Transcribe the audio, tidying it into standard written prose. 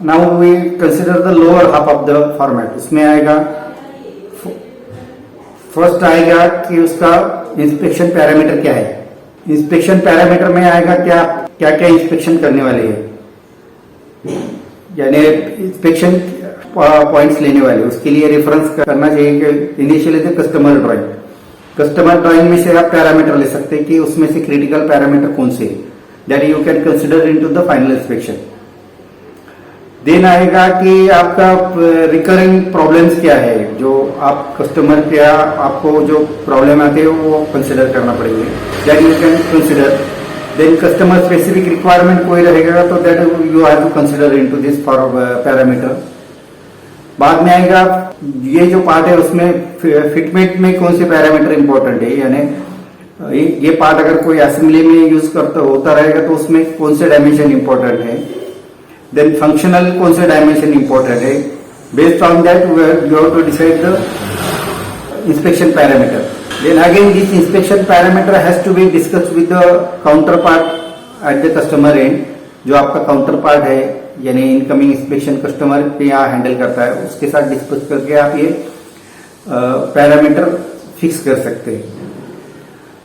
Now we consider the lower half of the format. उसमें आएगा, first आएगा कि उसका इंस्पेक्शन पैरामीटर क्या है। इंस्पेक्शन पैरामीटर में आएगा क्या क्या क्या इंस्पेक्शन करने वाले हैं, यानी इंस्पेक्शन पॉइंट्स लेने वाले, उसके लिए रेफरेंस करना चाहिए कि initially the customer drawing. Customer drawing में से आप पैरामीटर ले सकते हैं कि उसमें से क्रिटिकल पैरामीटर कौन से that you can consider into the final inspection. Then आएगा कि आपका रिकरिंग प्रॉब्लम्स क्या है, जो आप कस्टमर क्या आपको जो प्रॉब्लम आते हैं वो कंसिडर करना पड़ेंगे, that you can consider. Then customer specific requirement कोई रहेगा तो that you have to consider into this parameter. बाद में आएगा ये जो पार्ट है उसमें फिटमेंट में कौन से पैरामीटर इंपॉर्टेंट है, यानी ये पार्ट अगर कोई असेंबली में यूज करता होता रहेगा तो उसमें कौन से डायमेंशन इंपॉर्टेंट है। देन फंक्शनल कौन से डायमेंशन इंपॉर्टेंट है। Based on that you have to decide the inspection parameter. Then again this inspection parameter has to be discuss with the counter part at the customer end. जो आपका counter part है यानी incoming inspection customer पे यहाँ handle करता है, उसके साथ डिस्कस करके आप ये पैरामीटर फिक्स कर सकते हैं।